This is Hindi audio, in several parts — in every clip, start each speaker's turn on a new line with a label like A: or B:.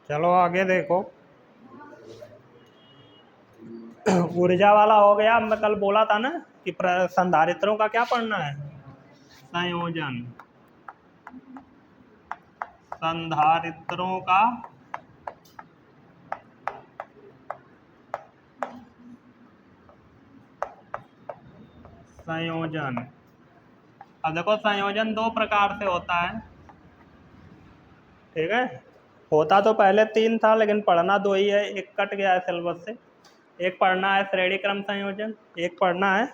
A: चलो आगे देखो। ऊर्जा वाला हो गया। मैं कल बोला था ना कि संधारित्रों का क्या पढ़ना है, संयोजन। संधारित्रों का संयोजन। अब देखो संयोजन दो प्रकार से होता है, ठीक है। होता तो पहले तीन था लेकिन पढ़ना दो ही है, एक कट गया है सिलेबस से। एक पढ़ना है श्रेणी क्रम संयोजन, एक पढ़ना है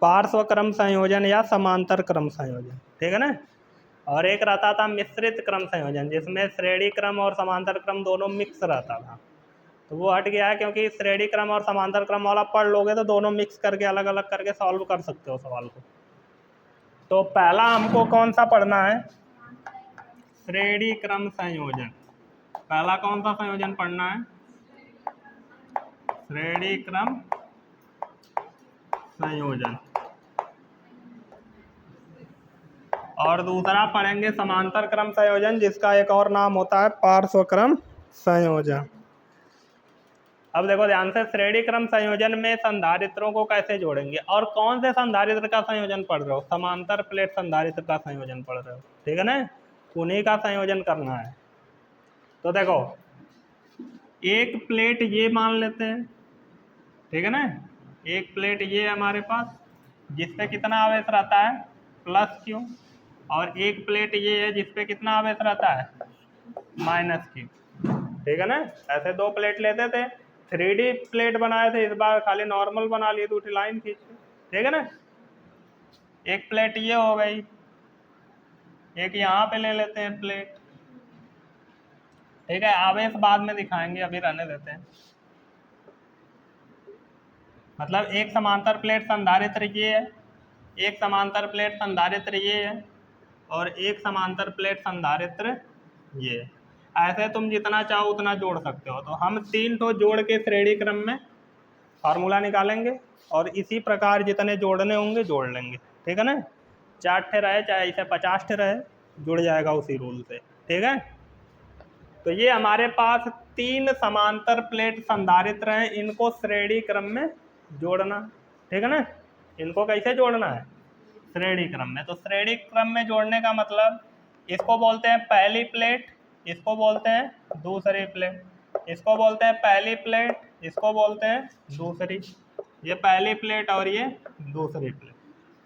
A: पार्श्व क्रम संयोजन या समांतर क्रम संयोजन, ठीक है ना। और एक रहता था मिश्रित क्रम संयोजन, जिसमें श्रेणी क्रम और समांतर क्रम दोनों मिक्स रहता था। तो वो हट गया है, क्योंकि श्रेणी क्रम और समांतर क्रम वाला पढ़ लोगे तो दोनों मिक्स करके अलग अलग करके सॉल्व कर सकते हो सवाल को। तो पहला हमको कौन सा पढ़ना है, श्रेणी क्रम संयोजन। पहला कौन सा संयोजन पढ़ना है, श्रेणी क्रम संयोजन। और दूसरा पढ़ेंगे समांतर क्रम संयोजन, जिसका एक और नाम होता है पार्श्व क्रम संयोजन। अब देखो ध्यान से, श्रेणी क्रम संयोजन में संधारित्रों को कैसे जोड़ेंगे, और कौन से संधारित्र का संयोजन पढ़ रहे हो, समांतर प्लेट संधारित्र का संयोजन पढ़ रहे हो, ठीक है ना। उन्हीं का संयोजन करना है। तो देखो एक प्लेट ये मान लेते हैं, ठीक है ना। एक प्लेट ये हमारे पास, जिसपे कितना आवेश रहता है, प्लस क्यू। और एक प्लेट ये है जिसपे कितना आवेश रहता है, माइनस क्यू, ठीक है ना। ऐसे दो प्लेट लेते थे, 3D प्लेट बनाए थे, इस बार खाली नॉर्मल बना लिए, दूसरी लाइन खींच के, ठीक है ना। एक प्लेट ये हो गई, एक यहाँ पे ले लेते हैं प्लेट, ठीक है। आवेश बाद में दिखाएंगे, अभी रहने देते हैं। मतलब एक समांतर प्लेट संधारित्र ये है, एक समांतर प्लेट संधारित्र ये है, और एक समांतर प्लेट संधारित्र ये है। ऐसे तुम जितना चाहो उतना जोड़ सकते हो। तो हम तीन तो जोड़ के श्रेणी क्रम में फार्मूला निकालेंगे, और इसी प्रकार जितने जोड़ने होंगे जोड़ लेंगे, ठीक है ना। 4 ठे रहे चाहे इसे 50 ठे रहे, जुड़ जाएगा उसी रूल से, ठीक है। तो ये हमारे पास तीन समांतर प्लेट संधारित्र हैं, इनको श्रेणी क्रम में जोड़ना, ठीक है ना। इनको कैसे जोड़ना है, श्रेणी क्रम में। तो श्रेणी क्रम में जोड़ने का मतलब, इसको बोलते हैं पहली प्लेट, इसको बोलते हैं दूसरी प्लेट, इसको बोलते हैं पहली प्लेट, इसको बोलते हैं दूसरी। ये पहली प्लेट और ये दूसरी प्लेट।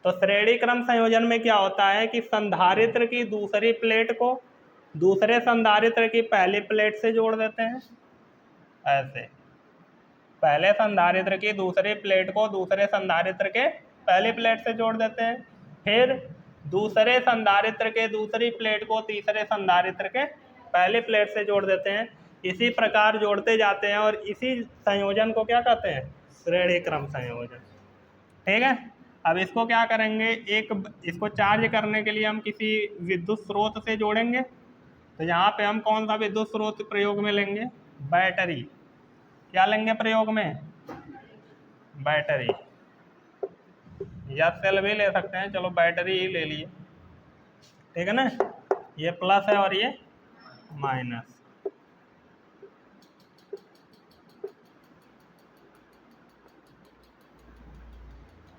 A: तो श्रेणी क्रम संयोजन में क्या होता है कि संधारित्र की दूसरी प्लेट को दूसरे संधारित्र की पहली प्लेट से जोड़ देते हैं, ऐसे। पहले संधारित्र की दूसरी प्लेट को दूसरे संधारित्र के पहली प्लेट से जोड़ देते हैं, फिर दूसरे संधारित्र के दूसरी प्लेट को तीसरे संधारित्र के पहली प्लेट से जोड़ देते हैं। इसी प्रकार जोड़ते जाते हैं, और इसी संयोजन को क्या कहते हैं, श्रेणी क्रम संयोजन, ठीक है। अब इसको क्या करेंगे, इसको चार्ज करने के लिए हम किसी विद्युत स्रोत से जोड़ेंगे। तो यहाँ पे हम कौन सा विद्युत स्रोत प्रयोग में लेंगे, बैटरी। क्या लेंगे प्रयोग में, बैटरी, या सेल भी ले सकते हैं, चलो बैटरी ही ले लिए, ठीक है ना। ये प्लस है और ये माइनस,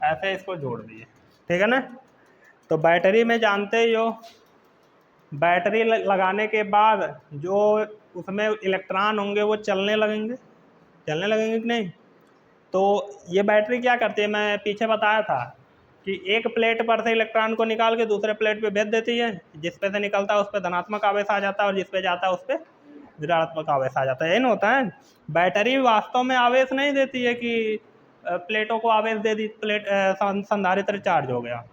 A: ऐसे इसको जोड़ दिए, ठीक है ना। तो बैटरी में जानते ही हो, बैटरी लगाने के बाद जो उसमें इलेक्ट्रॉन होंगे वो चलने लगेंगे कि नहीं। तो ये बैटरी क्या करती है, मैं पीछे बताया था कि एक प्लेट पर से इलेक्ट्रॉन को निकाल के दूसरे प्लेट पे भेज देती है। जिस पे से निकलता है उस पर धनात्मक आवेश आ जाता है, और जिस पे जाता है उस पर ऋणात्मक आवेश आ जाता है, यही ना होता है। बैटरी वास्तव में आवेश नहीं देती है कि प्लेटों को आवेश दे दी, प्लेट संधारित्र चार्ज हो गया।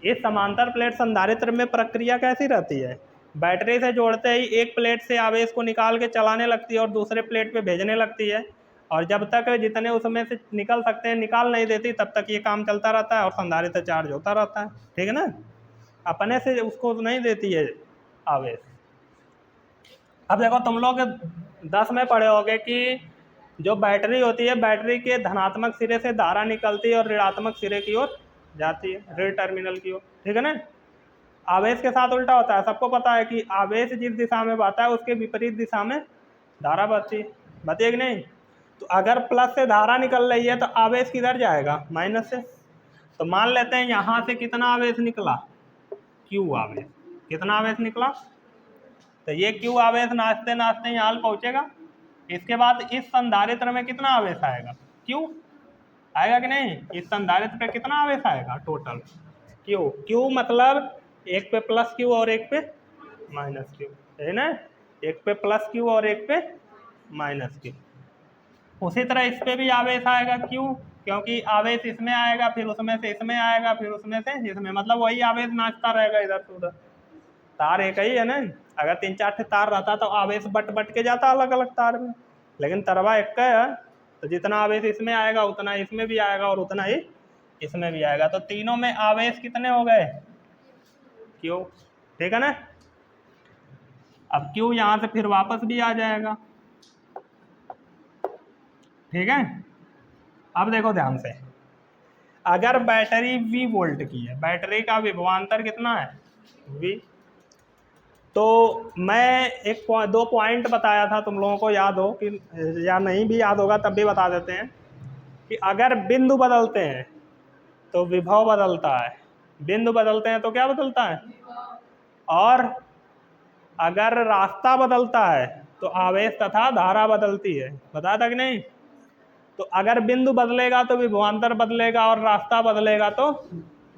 A: इस समांतर प्लेट संधारित्र में प्रक्रिया कैसी रहती है, बैटरी से जोड़ते ही एक प्लेट से आवेश को निकाल के चलाने लगती है और दूसरे प्लेट पे भेजने लगती है, और जब तक जितने उसमें से निकल सकते हैं निकाल नहीं देती, तब तक ये काम चलता रहता है और संधारित्र चार्ज होता रहता है, ठीक है ना। अपने से उसको नहीं देती है आवेश। अब देखो तुम लोग 10 में पढ़े होगे कि जो बैटरी होती है, बैटरी के धनात्मक सिरे से धारा निकलती है और ऋणात्मक सिरे की ओर जाती है, ऋण टर्मिनल की ओर, ठीक है ना। आवेश के साथ उल्टा होता है। सबको पता है कि आवेश जिस दिशा में बहता है उसके विपरीत दिशा में धारा बहती है, बहती है कि नहीं। तो अगर प्लस से धारा निकल रही है तो आवेश किधर जाएगा, माइनस से। तो मान लेते हैं यहाँ से कितना आवेश निकला, क्यू आवेश। कितना आवेश निकला, तो ये क्यू आवेश नाचते नाचते यहाँ पहुँचेगा। इसके बाद इस संधारित्र में कितना आवेश आएगा, क्यू आएगा कि नहीं। इस संधारित्र पे कितना आवेश आएगा टोटल, क्यू। क्यू मतलब एक पे प्लस क्यू और एक पे माइनस क्यू, है ना। एक पे प्लस क्यू और एक पे माइनस क्यू। उसी तरह इस पे भी आवेश आएगा क्यू, क्योंकि आवेश इसमें आएगा, फिर उसमें से इसमें आएगा, फिर उसमें से इसमें, मतलब वही आवेश नाचता रहेगा इधर से उधर। तार एक ही है ना। अगर 3-4 तार रहता तो आवेश बट बट के जाता अलग अलग तार में, लेकिन तरवा एक का है। तो जितना आवेश इसमें आएगा उतना इसमें भी आएगा और उतना ही इसमें भी आएगा। तो तीनों में आवेश कितने हो गए, क्यू, ठीक है ना। अब क्यू यहाँ से फिर वापस भी आ जाएगा, ठीक है। अब देखो ध्यान से, अगर बैटरी V वोल्ट की है, बैटरी का विभवांतर कितना है, V। तो मैं दो पॉइंट बताया था, तुम लोगों को याद हो कि या नहीं भी याद होगा तब भी बता देते हैं कि अगर बिंदु बदलते हैं तो विभव बदलता है, बिंदु बदलते हैं तो क्या बदलता है, और अगर रास्ता बदलता है तो आवेश तथा धारा बदलती है। बताया था कि नहीं। तो अगर बिंदु बदलेगा तो विभवांतर बदलेगा और रास्ता बदलेगा तो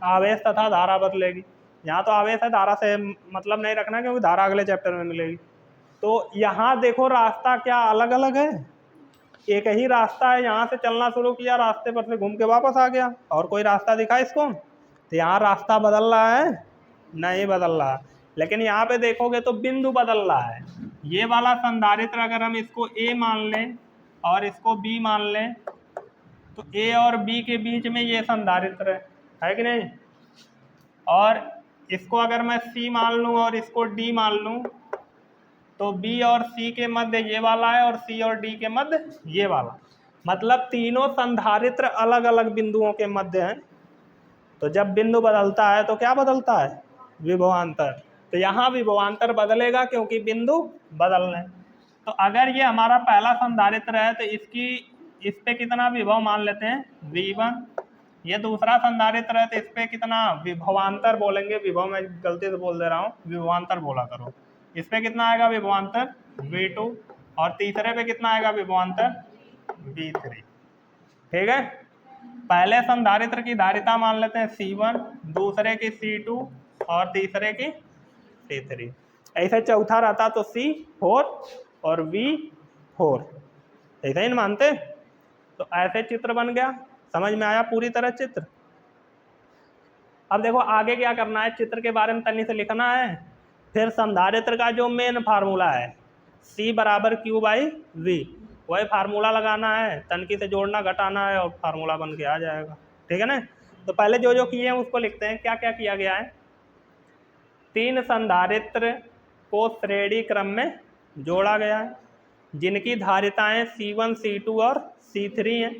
A: आवेश तथा धारा बदलेगी। यहाँ तो आवेश है, धारा से मतलब नहीं रखना क्योंकि धारा अगले चैप्टर में मिलेगी। तो यहाँ देखो रास्ता क्या अलग अलग है, एक ही रास्ता है। यहाँ से चलना शुरू किया, रास्ते पर से घूम के वापस आ गया, और कोई रास्ता दिखा इसको। तो यहाँ रास्ता बदल रहा है, नहीं बदल रहा। लेकिन यहाँ पे देखोगे तो बिंदु बदल रहा है। ये वाला संधारित्र अगर हम इसको A मान लें और इसको B मान लें, तो A और B के बीच में ये संधारित्र है कि नहीं। और इसको अगर मैं C मान लूँ और इसको D मान लूँ, तो B और C के मध्य ये वाला है और C और D के मध्य ये वाला। मतलब तीनों संधारित्र अलग अलग बिंदुओं के मध्य हैं। तो जब बिंदु बदलता है तो क्या बदलता है, विभवांतर। तो यहाँ विभवांतर बदलेगा क्योंकि बिंदु बदल रहे हैं। तो अगर ये हमारा पहला संधारित्र है तो इस पे कितना विभव मान लेते हैं, V1। ये दूसरा संधारित्र है तो इस पे कितना विभवांतर बोलेंगे, विभव मैं गलती से बोल दे रहा हूँ, विभवांतर बोला करो। इस पे कितना आएगा विभवांतर, V2। और तीसरे पे कितना आएगा विभवांतर, V3, ठीक है। पहले संधारित्र की धारिता मान लेते हैं C1, दूसरे की C2 और तीसरे की C3। ऐसे चौथा रहता तो C4 और V4, ऐसा ही मानते। तो ऐसे चित्र बन गया, समझ में आया पूरी तरह चित्र। अब देखो आगे क्या करना है, चित्र के बारे में तनी से लिखना है। फिर संधारित्र का जो मेन फार्मूला है C बराबर Q/V, वही फार्मूला लगाना है, तनकी से जोड़ना घटाना है और फार्मूला बन के आ जाएगा, ठीक है ना। तो पहले जो जो किए हैं उसको लिखते हैं। क्या क्या किया गया है, 3 संधारित्र को श्रेणी क्रम में जोड़ा गया है, जिनकी धारिताएं C1, C2 और C3 हैं,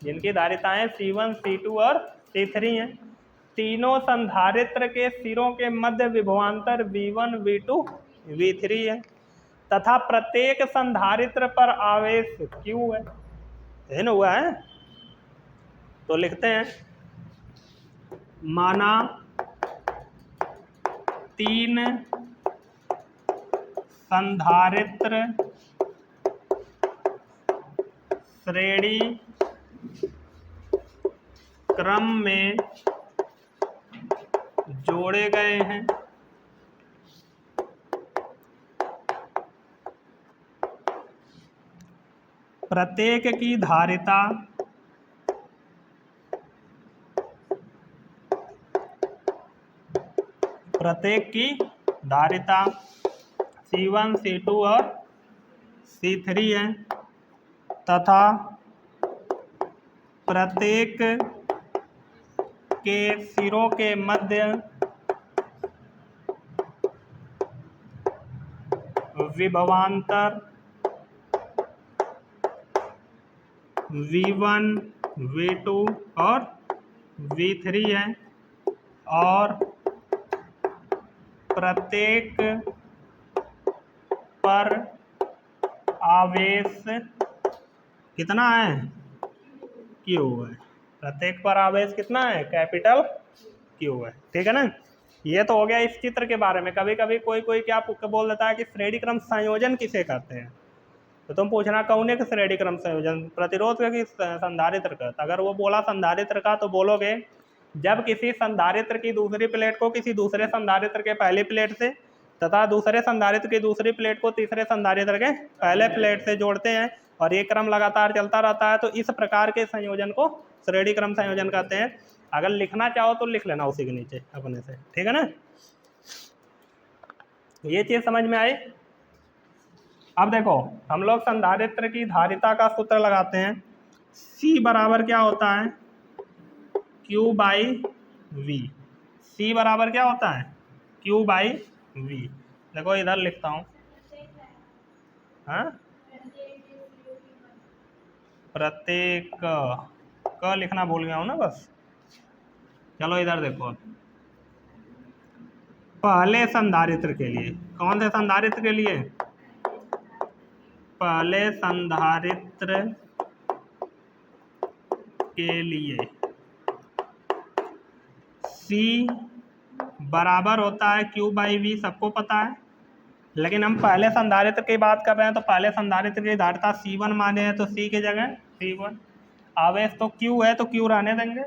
A: जिनकी धारिताएं C1, C2 और C3 हैं। तीनों संधारित्र के सिरों के मध्य विभवांतर V1, V2, V3 है तथा प्रत्येक संधारित्र पर आवेश Q है ना, हुआ है। तो लिखते हैं, माना 3 संधारित्र श्रेणी क्रम में जोड़े गए हैं। प्रत्येक की धारिता C1, C2 और C3 है तथा प्रत्येक के सिरों के मध्य विभवांतर V1, V2 और V3 है और प्रत्येक पर आवेश कितना है, क्यू है। प्रत्येक पर आवेश कितना है, कैपिटल क्यू है। ठीक है ना। ये तो हो गया इस चित्र के बारे में। कभी कभी कोई कोई क्या बोल देता है कि श्रेणी क्रम संयोजन किसे कहते हैं, तो तुम पूछना कौन का श्रेणी क्रम संयोजन, प्रतिरोध का कि संधारित्र का। अगर वो बोला संधारित्र का तो बोलोगे जब किसी संधारित्र की दूसरी प्लेट को किसी दूसरे संधारित्र के पहली प्लेट से तथा दूसरे संधारित्र की दूसरी प्लेट को तीसरे संधारित्र के पहले प्लेट से जोड़ते हैं और ये क्रम लगातार चलता रहता है, तो इस प्रकार के संयोजन को श्रेणी क्रम संयोजन कहते हैं। अगर लिखना चाहो तो लिख लेना उसी के नीचे अपने से। ठीक है ना। ये चीज समझ में आई। अब देखो हम लोग संधारित्र की धारिता का सूत्र लगाते हैं। C बराबर क्या होता है, Q बाई वी। C बराबर क्या होता है, Q बाई वी। देखो इधर लिखता हूं, हाँ प्रत्येक क लिखना भूल गया हूं ना बस। चलो इधर देखो, पहले संधारित्र के लिए, कौन से संधारित्र के लिए, पहले संधारित्र के लिए C बराबर होता है Q बाई वी, सबको पता है। लेकिन हम पहले संधारित्र की बात कर रहे हैं तो पहले संधारित्र की धारिता C1 माने हैं, तो C की जगह C1। आवेश तो Q है तो Q रहने देंगे।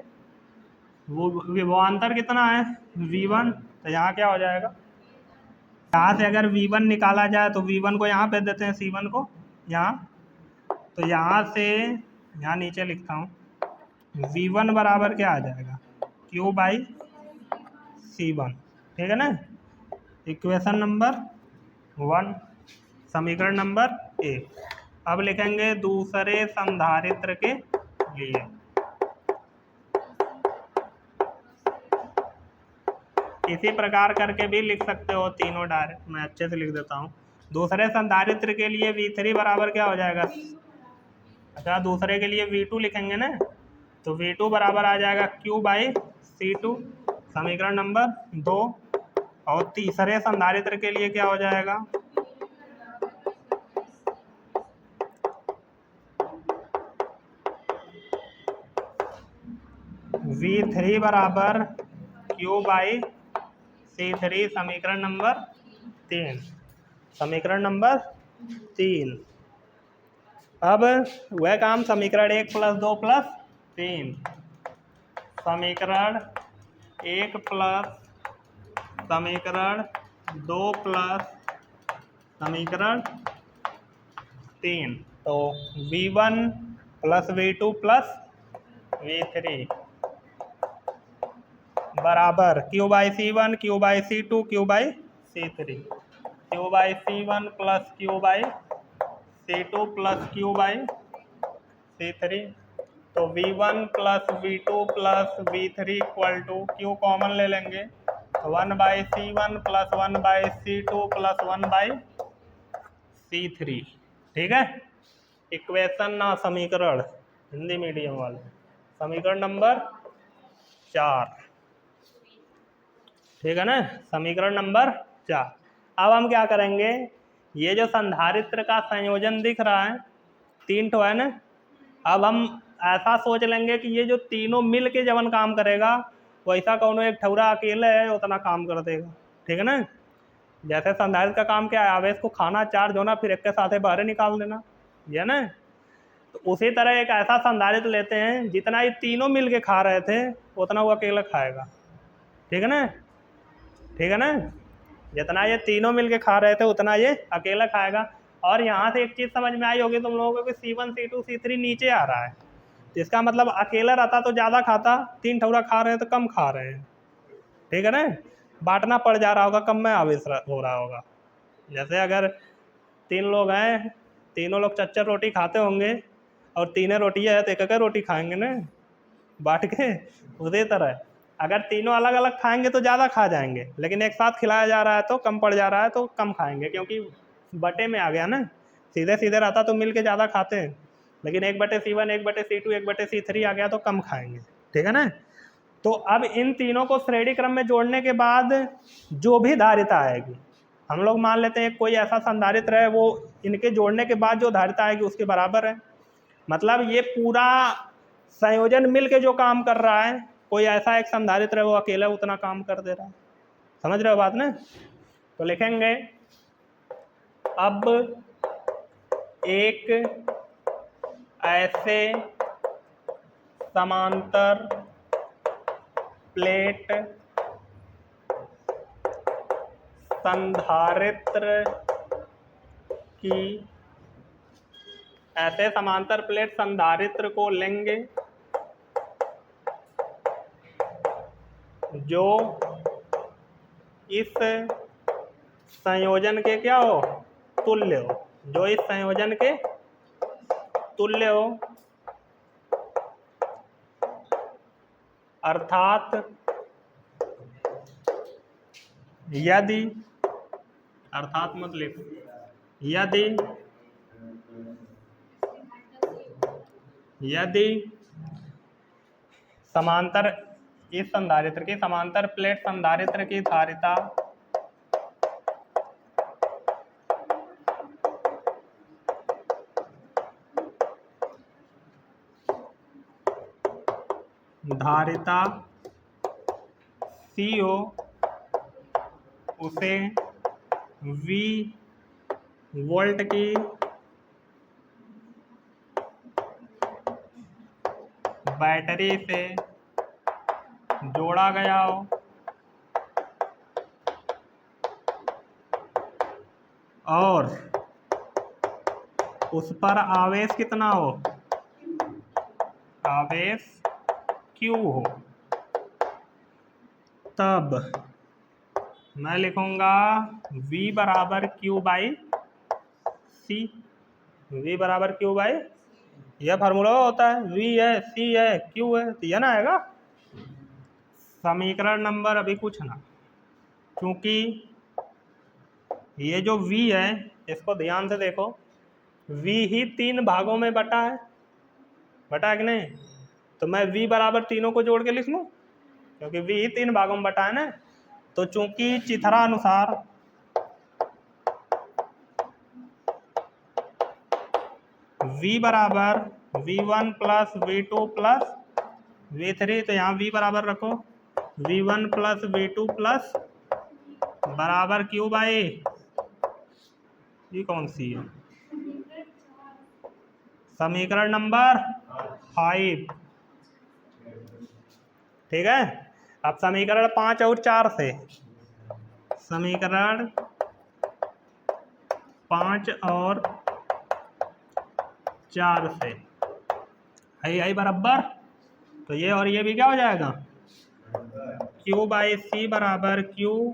A: वो विभवांतर कितना है, V1, तो यहाँ क्या हो जाएगा, यहाँ से अगर V1 निकाला जाए तो V1 को यहाँ पे देते हैं, C1 को यहाँ, तो यहाँ से यहाँ नीचे लिखता हूँ V1 बराबर क्या आ जाएगा, Q बाई C1। ठीक है ना। इक्वेशन नंबर 1, समीकरण नंबर 1। अब लिखेंगे दूसरे संधारित्र के लिए। इसी प्रकार करके भी लिख सकते हो तीनों डायरेक्ट, मैं अच्छे से लिख देता हूँ। दूसरे संधारित्र के लिए V3 बराबर क्या हो जाएगा, अच्छा दूसरे के लिए V2 लिखेंगे ना, तो V2 बराबर आ जाएगा Q बाई C2, समीकरण नंबर 2। और तीसरे संधारित्र के लिए क्या हो जाएगा, V3 बराबर Q बाई C3, समीकरण नंबर 3, समीकरण नंबर 3। अब वह काम समीकरण 1 प्लस 2 प्लस 3, समीकरण 1 प्लस समीकरण 2 प्लस समीकरण 3, तो V1 plus V2 plus V3 बराबर Q by C1, Q by C2, Q by C3, Q by C1 plus Q by C2 plus Q by C3, तो V1 plus V2 plus V3 equal to Q common ले लेंगे, 1 by C1 plus 1 by C2 plus 1 by C3। ठीक है। इक्वेशन ना समीकरण, हिंदी मीडियम वाले, समीकरण नंबर 4। ठीक है ना, समीकरण नंबर 4। अब हम क्या करेंगे, ये जो संधारित्र का संयोजन दिख रहा है 3 ठो है ना, अब हम ऐसा सोच लेंगे कि ये जो तीनों मिल के जवन काम करेगा वैसा कौन एक ठौरा अकेले है उतना काम कर देगा। ठीक है ना। जैसे संधारित्र का काम क्या है, आवेश को खाना, चार्ज होना, फिर एक के साथ बाहर निकाल देना, ये ना। तो उसी तरह एक ऐसा संधारित्र लेते हैं जितना ये तीनों मिल के खा रहे थे उतना वो अकेला खाएगा। ठीक है ना। ठीक है ना, जितना ये तीनों मिलके खा रहे थे उतना ये अकेला खाएगा। और यहाँ से एक चीज़ समझ में आई होगी तुम लोगों को कि C1 C2 C3 नीचे आ रहा है, तो इसका मतलब अकेला रहता तो ज़्यादा खाता, 3 ठौरा खा रहे हैं तो कम खा रहे हैं। ठीक है ना, बांटना पड़ जा रहा होगा, कम में आवेश हो रहा होगा। जैसे अगर 3 लोग हैं, तीनों लोग चच्चर रोटी खाते होंगे और 3 रोटी है तो एक रोटी खाएंगे ना बांट के, उसी तरह अगर तीनों अलग अलग खाएंगे तो ज़्यादा खा जाएंगे, लेकिन एक साथ खिलाया जा रहा है तो कम पड़ जा रहा है तो कम खाएंगे, क्योंकि बटे में आ गया ना। सीधे सीधे रहता तो मिल के ज़्यादा खाते हैं, लेकिन 1/C1 1/C2 1/C3 आ गया तो कम खाएंगे। ठीक है ना। तो अब इन तीनों को श्रेणी क्रम में जोड़ने के बाद जो भी धारिता आएगी, हम लोग मान लेते हैं कोई ऐसा संधारित्र है वो इनके जोड़ने के बाद जो धारिता आएगी उसके बराबर है। मतलब ये पूरा संयोजन मिल के जो काम कर रहा है, कोई ऐसा एक संधारित्र है वो अकेला उतना काम कर दे रहा है। समझ रहे हो बात ना? तो लिखेंगे अब एक ऐसे समांतर प्लेट संधारित्र की, ऐसे समांतर प्लेट संधारित्र को लेंगे जो इस संयोजन के क्या हो, तुल्य हो, जो इस संयोजन के तुल्य हो, अर्थात यदि, अर्थात मत लिखो, यदि समांतर, इस संधारित्र की, समांतर प्लेट संधारित्र की धारिता C हो, उसे V वोल्ट की बैटरी से जोड़ा गया हो और उस पर आवेश कितना हो, आवेश Q हो, तब मैं लिखूंगा V बराबर Q बाई C। V बराबर Q बाई, यह फार्मूला होता है, V है, C है, Q है, तो यह ना आएगा। समीकरण नंबर अभी कुछ ना, क्योंकि ये जो V है इसको ध्यान से देखो, V ही 3 भागों में बटा है कि नहीं? तो मैं V बराबर तीनों को जोड़ के लिख लूँ, क्योंकि V ही 3 भागों में बटा है ना। तो चूंकि चिथरा अनुसार V बराबर V1 plus V2 plus V3, तो यहाँ V बराबर रखो V1 प्लस V2 प्लस बराबर Q बाई, ये कौन सी है, समीकरण नंबर 5। ठीक है। अब समीकरण 5 और 4 से, समीकरण 5 और 4 से आई बराबर, तो ये और ये भी क्या हो जाएगा, Q बाई सी बराबर Q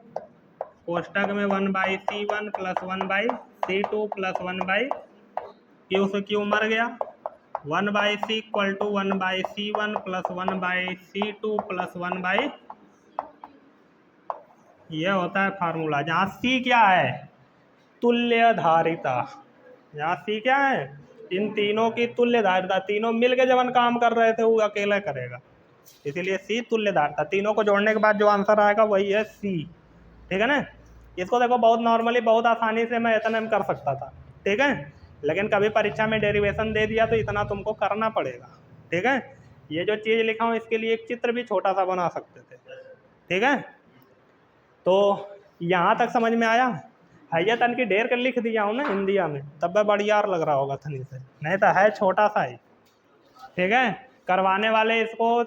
A: कोष्टक में 1 by C1 plus 1 by C2 plus 1 by Q से Q मर गया, 1 by C equal to 1 by C1 plus 1 by C2 plus 1 by, यह होता है फार्मूला। जहाँ C क्या है, तुल्य धारिता, यहाँ C क्या है, इन तीनों की तुल्य धारिता, तीनों मिलके जब काम कर रहे थे वो अकेला करेगा, इसीलिए C तुल्य धारिता। तीनों को जोड़ने के बाद जो आंसर आएगा वही है C। ठीक है ना? इसको देखो बहुत नॉर्मली, बहुत आसानी से मैं इतना कर सकता था, ठीक है, लेकिन कभी परीक्षा में डेरिवेशन दे दिया तो इतना तुमको करना पड़ेगा। ठीक है, ये जो चीज़ लिखा हूँ इसके लिए एक चित्र भी छोटा सा बना सकते थे। ठीक है, तो यहाँ तक समझ में आया? है तन की ढेर कर लिख दिया हूँ ना हिंदिया में, तब वह बढ़िया लग रहा होगा थनी से, नहीं तो है छोटा सा ही। ठीक है, करवाने वाले इसको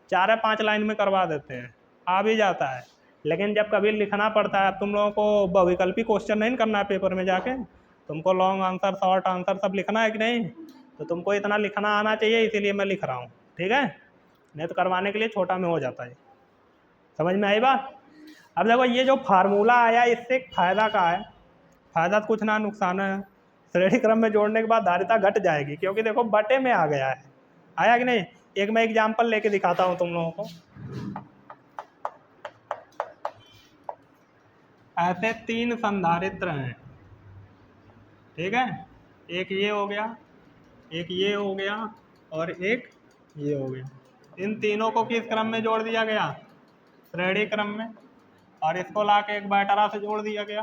A: 4 या 5 लाइन में करवा देते हैं, आ भी जाता है, लेकिन जब कभी लिखना पड़ता है, तुम लोगों को बहुविकल्पी क्वेश्चन नहीं करना है पेपर में जाके, तुमको लॉन्ग आंसर, शॉर्ट आंसर सब लिखना है कि नहीं, तो तुमको इतना लिखना आना चाहिए, इसीलिए मैं लिख रहा हूँ। ठीक है, नहीं तो करवाने के लिए छोटा में हो जाता है। समझ में आई बात? अब देखो ये जो फार्मूला आया इससे एक फायदा का है, फायदा तो कुछ ना, नुकसान है। श्रेणी क्रम में जोड़ने के बाद धारिता घट जाएगी, क्योंकि देखो बटे में आ गया है, आया कि नहीं? एक मैं एग्जाम्पल लेके दिखाता हूँ तुम लोगों को। ऐसे 3 संधारित्र हैं, ठीक है, एक ये हो गया, एक ये हो गया और एक ये हो गया। इन तीनों को किस क्रम में जोड़ दिया गया? श्रेणी क्रम में। और इसको लाके एक बैटरा से जोड़ दिया गया।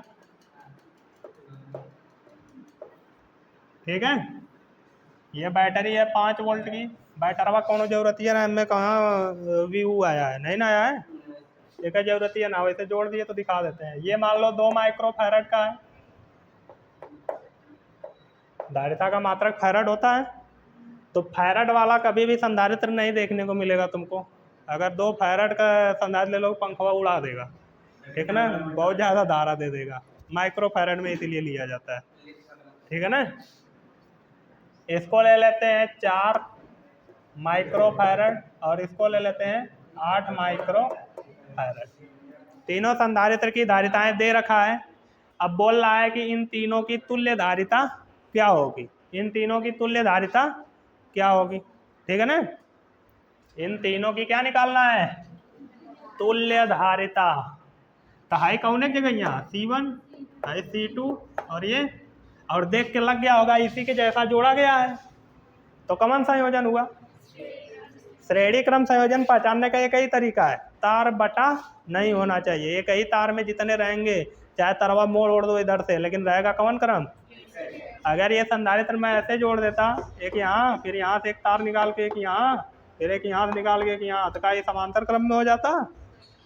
A: ठीक है, ये बैटरी है 5 वोल्ट की। बैटरवा कौन जरूरत है ना, हमें कहाँ व्यू आया है, नहीं ना आया है, एक जरूरत है ना, वैसे जोड़ दिए तो दिखा देते हैं। ये मान लो 2 माइक्रो फैरड का है, धारिता का मात्रक फैरड होता है। तो फैरड वाला कभी भी संधारित्र नहीं देखने को मिलेगा तुमको। अगर 2 फैरड का संधारित्र ले लो, पंखवा उड़ा देगा, ठीक है ना, बहुत ज़्यादा धारा दे देगा। माइक्रो फैरड में इसीलिए लिया जाता है, ठीक है ना। इसको ले लेते हैं 4 माइक्रो फैरड और इसको ले लेते हैं 8 माइक्रो फैरड। तीनों संधारित्र की धारिताएं दे रखा है। अब बोल रहा है कि इन तीनों की तुल्य धारिता क्या होगी, इन तीनों की तुल्य धारिता क्या होगी, ठीक है ना। इन तीनों की क्या निकालना है? तुल्य धारिता। तो हाई कौन है जगह यहाँ? C1, हाई C2 और ये, और देख के लग गया होगा इसी के जैसा जोड़ा गया है, तो कौन संयोजन हुआ? श्रेणी क्रम संयोजन पहचानने का एक ही तरीका है, तार बटा नहीं होना चाहिए। एक ही तार में जितने रहेंगे, चाहे तरवा मोड़ ओढ़ दो इधर से, लेकिन रहेगा कौन क्रम? अगर ये संधारित्र मैं ऐसे जोड़ देता, एक यहाँ, फिर यहाँ से एक तार निकाल के एक यहाँ, फिर एक यहाँ से निकाल के एक यहाँ, तो क्या ये समांतर क्रम में हो जाता?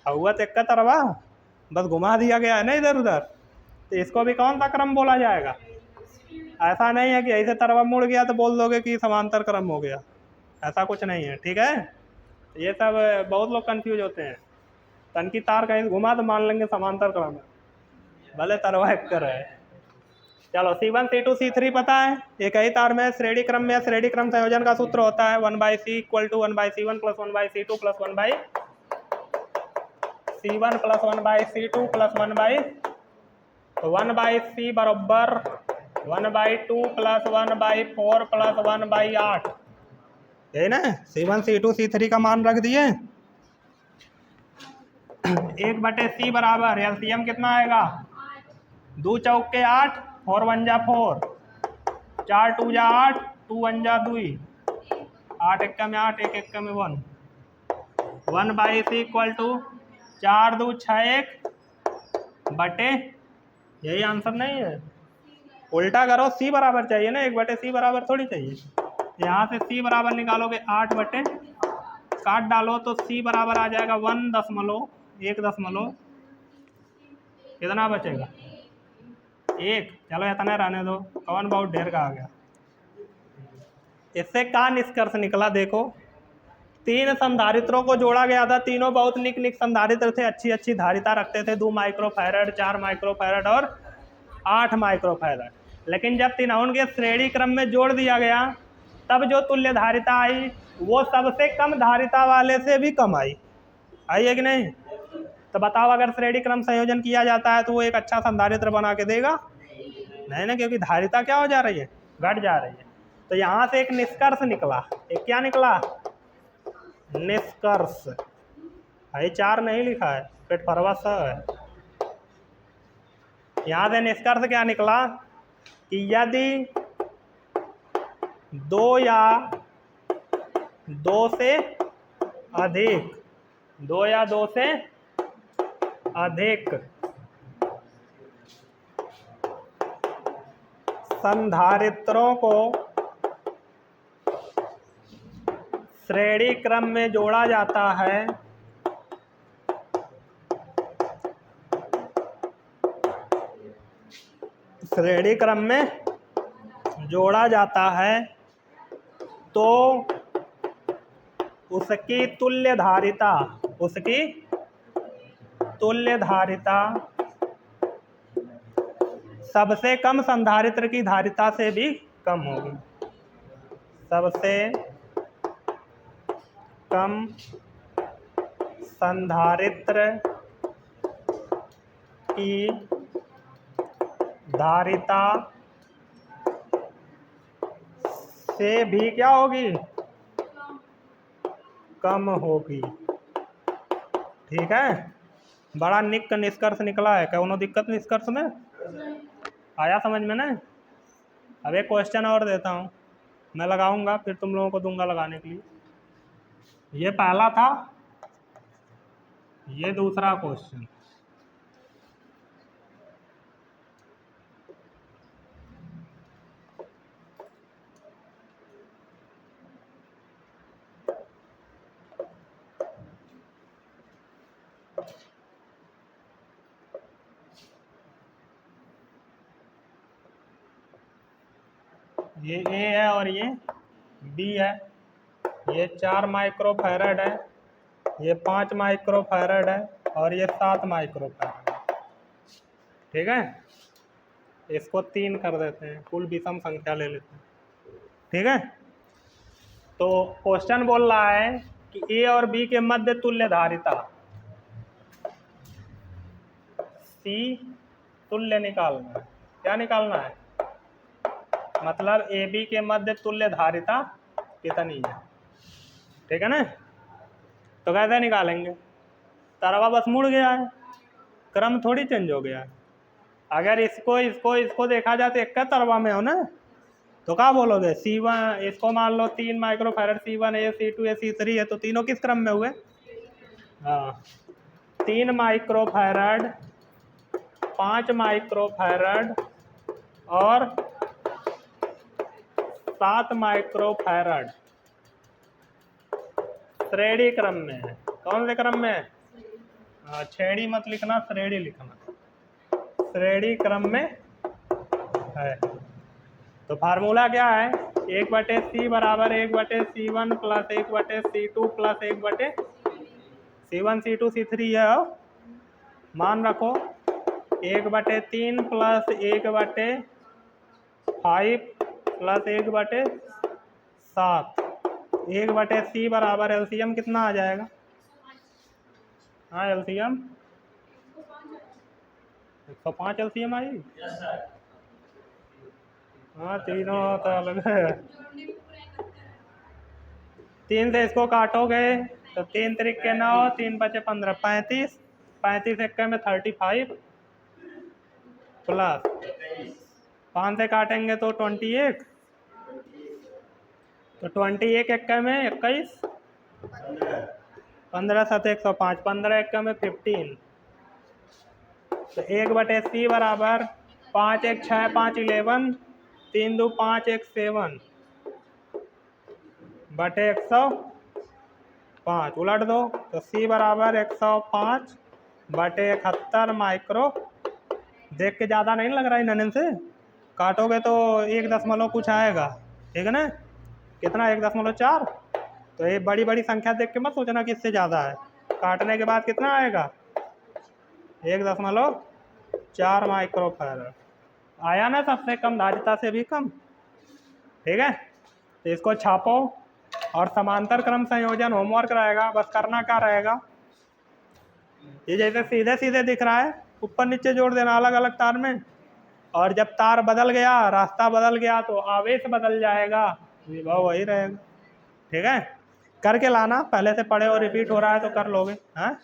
A: हुआ तो एक का तरवा, बस घुमा दिया गया है ना इधर उधर। तो इसको भी कौन सा क्रम बोला जाएगा? ऐसा नहीं है कि ऐसे तरवा मुड़ गया तो बोल दोगे कि समांतर क्रम हो गया, ऐसा कुछ नहीं है, ठीक है। ये सब बहुत लोग कंफ्यूज होते हैं, तन की तार कहीं घुमा तो मान लेंगे समांतर क्रम है, भले तरवा एक कर है। चलो C1 C2 C3 पता है, एक ही तार में श्रेणी क्रम में श्रेणी क्रम संयोजन का सूत्र होता है 1/C = 1/C1 + 1/C2 + 1/C1 + 1/C2 + 1/C बराबर 1/2 + 1/4 + 1/8, है ना। C1 C2 C3 का मान रख दिए। 1/C बराबर एलसीएम कितना आएगा? 2 चौक के 8, 4 1 जा 4, 4 2 जा 8, 2 1 जा 2, 8 1 में 8, 1 1 में 1, 1/C = 4 2 6 1 बटे, यही आंसर नहीं है, उल्टा करो, C बराबर चाहिए ना, 1/C बराबर थोड़ी चाहिए। यहाँ से C बराबर निकालोगे 8 बटे, काट डालो तो C बराबर आ जाएगा 1 कितना बचेगा? 1। चलो इतना रहने दो, कौन बहुत ढेर का आ गया। इससे क्या निष्कर्ष निकला? देखो, 3 संधारित्रों को जोड़ा गया था, तीनों बहुत निक संधारित्र थे, अच्छी अच्छी धारिता रखते थे, 2 माइक्रो फैरड, 4 माइक्रो फैरड और 8 माइक्रो फैरड। लेकिन जब तीनों के श्रेणी क्रम में जोड़ दिया गया, तब जो तुल्य धारिता आई वो सबसे कम धारिता वाले से भी कम आई है कि नहीं? तो बताओ, अगर श्रेणी क्रम संयोजन किया जाता है तो वो एक अच्छा संधारित्र बना के देगा? नहीं ना, क्योंकि धारिता क्या हो जा रही है? घट जा रही है। तो यहाँ से एक निष्कर्ष निकला, एक क्या निकला? निष्कर्ष। भाई 4 नहीं लिखा है, पेटफरवा स है। यहाँ से निष्कर्ष क्या निकला कि यदि 2 या 2 से अधिक, 2 या 2 से अधिक संधारित्रों को श्रेणी क्रम में जोड़ा जाता है, श्रेणी क्रम में जोड़ा जाता है, तो उसकी तुल्य धारिता, उसकी तुल्य धारिता सबसे कम संधारित्र की धारिता से भी कम होगी, सबसे कम संधारित्र की धारिता से भी क्या होगी? कम होगी, ठीक है। बड़ा निक निष्कर्ष निकला है, क्या दिक्कत निष्कर्ष में आया समझ में ना? अब एक क्वेश्चन और देता हूँ, मैं लगाऊंगा फिर तुम लोगों को दूंगा लगाने के लिए। ये पहला था, ये दूसरा क्वेश्चन। ये ए है और ये बी है। ये 4 माइक्रोफैरड है, ये 5 माइक्रोफैरड है और ये 7 माइक्रोफैरड है। ठीक है, इसको 3 कर देते हैं, कुल विषम संख्या ले लेते हैं। ठीक है, तो क्वेश्चन बोल रहा है कि ए और बी के मध्य तुल्य धारिता सी तुल्य निकालना है। क्या निकालना है? मतलब ए बी के मध्य तुल्य धारिता कितनी है। ठीक है ना, तो कैसे निकालेंगे? तरवा बस मुड़ गया है, क्रम थोड़ी चेंज हो गया है। अगर इसको इसको इसको देखा जाए तो एक का तरवा में हो ना, तो क्या बोलोगे? C1 इसको मान लो 3 माइक्रोफैरड C1 है, C2 है, C3 है, तो तीनों किस क्रम में हुए? हाँ, 3 माइक्रोफैरड, 5 माइक्रोफैरड और 7 माइक्रोफैरड श्रेणी क्रम में है। कौन से क्रम में है? श्रेणी मत लिखना, श्रेणी लिखना। श्रेणी क्रम में है। तो फार्मूला क्या है? 1/C बराबर 1/C1 plus 1/C2 plus 1/C1 C2 C3 है। मान रखो 1/3 प्लस 1/5 प्लस 1/7। 1/C बराबर एलसीएम कितना आ जाएगा? हाँ, एलसीएम 105 एलसीएम आई। हाँ, तीनों तो अलग है। 3 से इसको काटोगे तो 3 त्रिक 9, 3 बचे 15, 35। 35 1 में 35 प्लस 5 से काटेंगे तो 21। तो 21 1 में 21, 15 7 105, 15 1 में 15। तो 1/C बराबर 5 1 6 5 11, 3 2 5 1 7 बटे 105 उलट दो तो C बराबर 105 बटे 71 माइक्रो। देख के ज़्यादा नहीं लग रहा है ननन से? काटोगे तो 1 दशमलव कुछ आएगा। ठीक है ना? कितना? 1.4। तो ये बड़ी बड़ी संख्या देख के मत सोचना कि इससे ज़्यादा है। काटने के बाद कितना आएगा? 1.4 माइक्रोफैरड आया ना, सबसे कम धारिता से भी कम। ठीक है, तो इसको छापो और समांतर क्रम संयोजन होमवर्क रहेगा। बस करना क्या रहेगा? ये जैसे सीधे सीधे दिख रहा है, ऊपर नीचे जोड़ देना अलग अलग तार में, और जब तार बदल गया, रास्ता बदल गया, तो आवेश बदल जाएगा, विभव वही रहेगा। ठीक है, करके लाना। पहले से पढ़े और रिपीट हो रहा है तो कर लोगे। हाँ।